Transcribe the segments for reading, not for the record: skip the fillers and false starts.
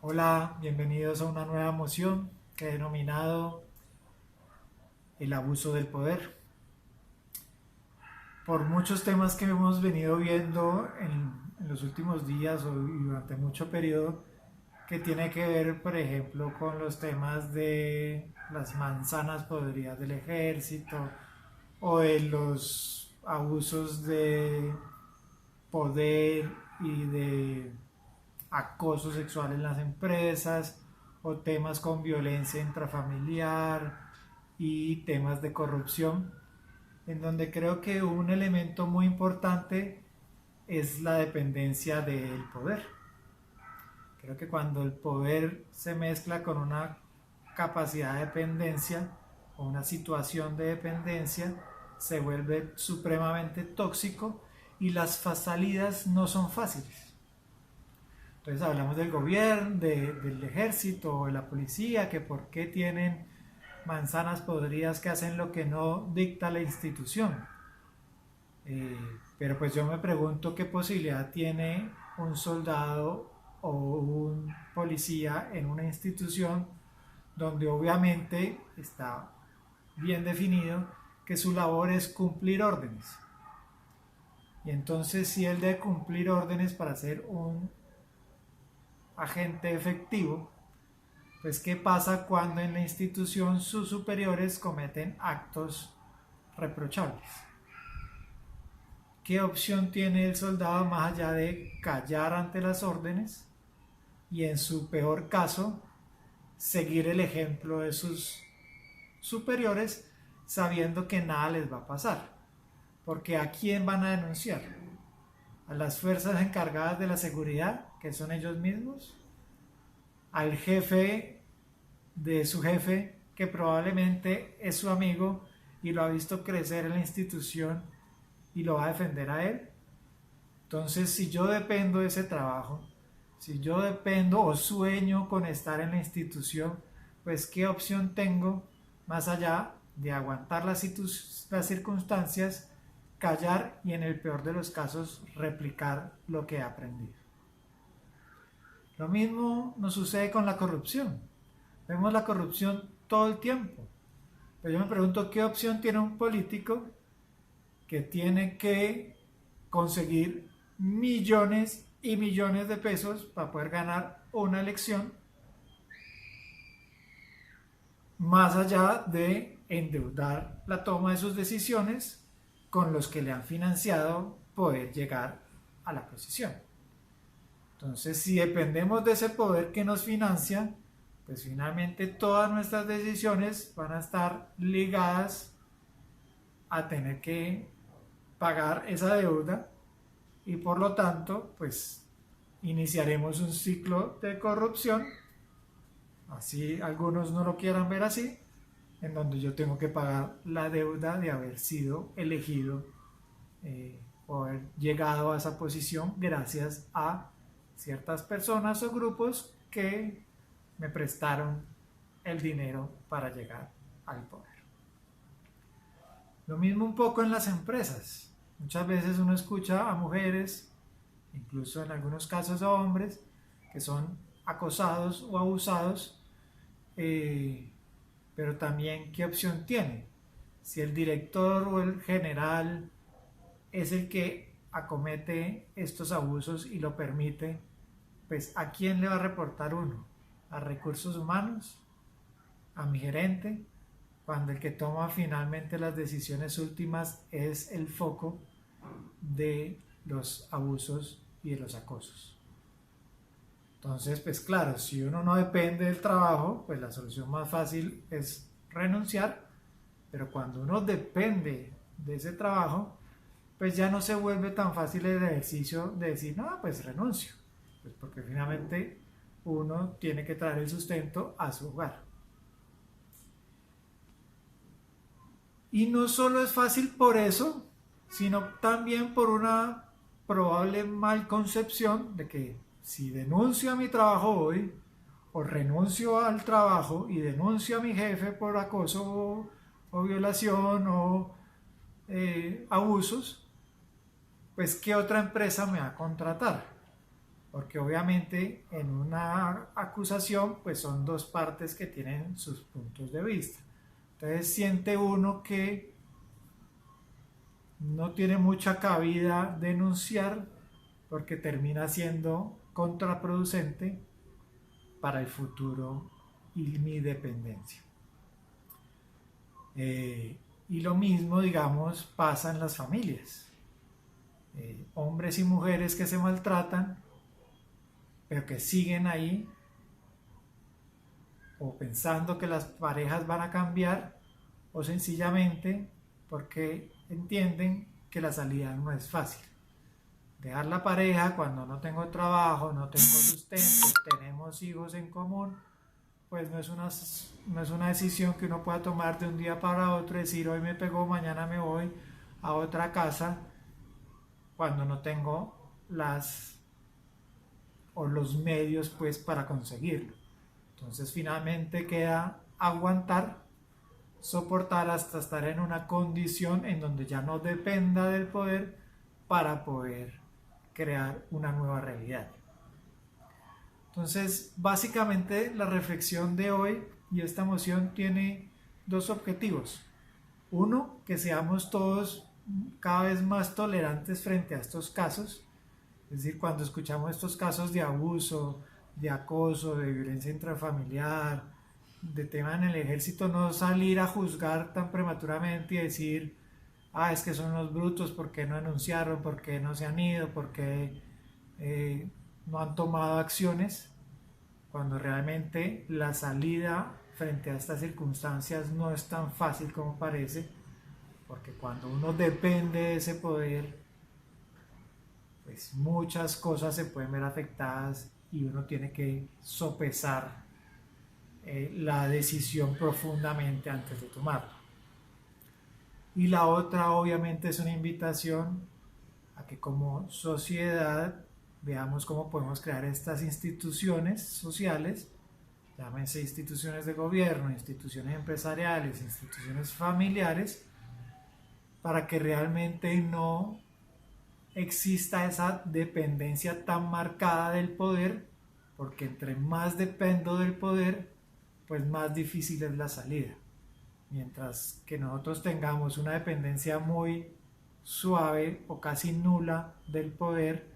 Hola, bienvenidos a una nueva moción que he denominado el abuso del poder. Por muchos temas que hemos venido viendo en los últimos días y durante mucho periodo, que tiene que ver, por ejemplo, con los temas de las manzanas podridas del ejército o de los abusos de poder y de acoso sexual en las empresas o temas con violencia intrafamiliar y temas de corrupción, en donde creo que un elemento muy importante es la dependencia del poder. Creo que cuando el poder se mezcla con una capacidad de dependencia o una situación de dependencia, se vuelve supremamente tóxico y las salidas no son fáciles. Entonces hablamos del gobierno, del ejército, de la policía, que por qué tienen manzanas podridas que hacen lo que no dicta la institución. Eh, pero pues yo me pregunto qué posibilidad tiene un soldado o un policía en una institución donde obviamente está bien definido que su labor es cumplir órdenes. Y entonces si él debe cumplir órdenes para ser un agente efectivo, pues ¿qué pasa cuando en la institución sus superiores cometen actos reprochables? ¿Qué opción tiene el soldado más allá de callar ante las órdenes y en su peor caso seguir el ejemplo de sus superiores sabiendo que nada les va a pasar? Porque ¿a quién van a denunciar? ¿A las fuerzas encargadas de la seguridad, que son ellos mismos? ¿Al jefe de su jefe, que probablemente es su amigo y lo ha visto crecer en la institución y lo va a defender a él? Entonces, si yo dependo de ese trabajo, si yo dependo o sueño con estar en la institución, pues ¿qué opción tengo más allá de aguantar las circunstancias, callar y en el peor de los casos replicar lo que he aprendido? Lo mismo nos sucede con la corrupción. Vemos la corrupción todo el tiempo. Pero yo me pregunto qué opción tiene un político que tiene que conseguir millones y millones de pesos para poder ganar una elección, más allá de endeudar la toma de sus decisiones con los que le han financiado poder llegar a la posición. Entonces, si dependemos de ese poder que nos financia, pues finalmente todas nuestras decisiones van a estar ligadas a tener que pagar esa deuda y por lo tanto, pues iniciaremos un ciclo de corrupción, así algunos no lo quieran ver así, en donde yo tengo que pagar la deuda de haber sido elegido o haber llegado a esa posición gracias a ciertas personas o grupos que me prestaron el dinero para llegar al poder. Lo mismo un poco en las empresas. Muchas veces uno escucha a mujeres, incluso en algunos casos a hombres, que son acosados o abusados, eh, pero también qué opción tiene. Si el director o el general es el que acomete estos abusos y lo permite, pues ¿a quién le va a reportar uno? ¿A recursos humanos? ¿A mi gerente? Cuando el que toma finalmente las decisiones últimas es el foco de los abusos y de los acosos. Entonces, pues claro, si uno no depende del trabajo, pues la solución más fácil es renunciar, pero cuando uno depende de ese trabajo, pues ya no se vuelve tan fácil el ejercicio de decir, no, pues renuncio, pues porque finalmente uno tiene que traer el sustento a su hogar. Y no solo es fácil por eso, sino también por una probable mal concepción de que si denuncio a mi trabajo hoy, o renuncio al trabajo y denuncio a mi jefe por acoso o violación o abusos, pues ¿qué otra empresa me va a contratar? porque obviamente en una acusación pues son dos partes que tienen sus puntos de vista. Entonces siente uno que no tiene mucha cabida denunciar porque termina siendo contraproducente para el futuro y mi dependencia. Y lo mismo, digamos, pasa en las familias. Hombres y mujeres que se maltratan, pero que siguen ahí, o pensando que las parejas van a cambiar, o sencillamente porque entienden que la salida no es fácil. Dejar la pareja cuando no tengo trabajo, no tengo sustento, tenemos hijos en común, pues no es una decisión que uno pueda tomar de un día para otro, decir hoy me pegó, mañana me voy a otra casa, cuando no tengo los medios pues para conseguirlo. Entonces finalmente queda aguantar, soportar hasta estar en una condición en donde ya no dependa del poder para poder crear una nueva realidad. Entonces, básicamente la reflexión de hoy y esta moción tiene dos objetivos. Uno, que seamos todos cada vez más tolerantes frente a estos casos. Es decir, cuando escuchamos estos casos de abuso, de acoso, de violencia intrafamiliar, de tema en el ejército, no salir a juzgar tan prematuramente y decir, es que son los brutos, ¿por qué no anunciaron? ¿Por qué no se han ido? ¿Por qué no han tomado acciones? Cuando realmente la salida frente a estas circunstancias no es tan fácil como parece, porque cuando uno depende de ese poder, pues muchas cosas se pueden ver afectadas y uno tiene que sopesar la decisión profundamente antes de tomarla. Y la otra obviamente es una invitación a que como sociedad veamos cómo podemos crear estas instituciones sociales, llámense instituciones de gobierno, instituciones empresariales, instituciones familiares, para que realmente no exista esa dependencia tan marcada del poder, porque entre más dependo del poder, pues más difícil es la salida. Mientras que nosotros tengamos una dependencia muy suave o casi nula del poder,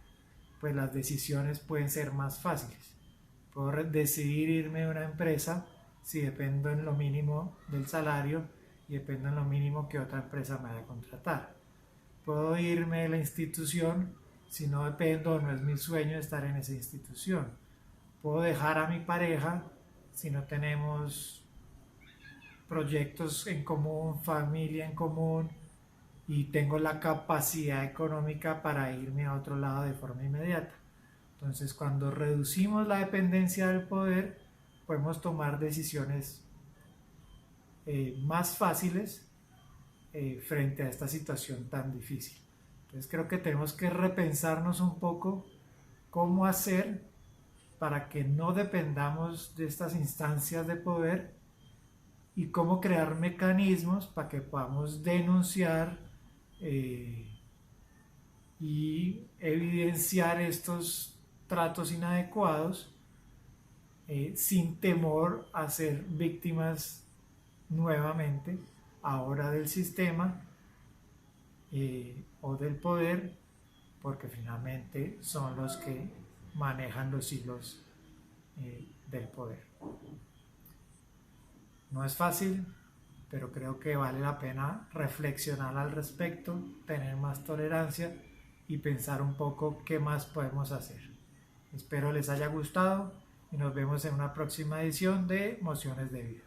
pues las decisiones pueden ser más fáciles. Puedo decidir irme de una empresa si dependo en lo mínimo del salario y dependo en lo mínimo que otra empresa me vaya a contratar. Puedo irme de la institución si no dependo o no es mi sueño estar en esa institución. Puedo dejar a mi pareja si no tenemos proyectos en común, familia en común, y tengo la capacidad económica para irme a otro lado de forma inmediata. Entonces, cuando reducimos la dependencia del poder, podemos tomar decisiones más fáciles frente a esta situación tan difícil. Entonces, creo que tenemos que repensarnos un poco cómo hacer para que no dependamos de estas instancias de poder y cómo crear mecanismos para que podamos denunciar y evidenciar estos tratos inadecuados sin temor a ser víctimas nuevamente ahora del sistema o del poder, porque finalmente son los que manejan los hilos del poder. No es fácil, pero creo que vale la pena reflexionar al respecto, tener más tolerancia y pensar un poco qué más podemos hacer. Espero les haya gustado y nos vemos en una próxima edición de Mociones de Vida.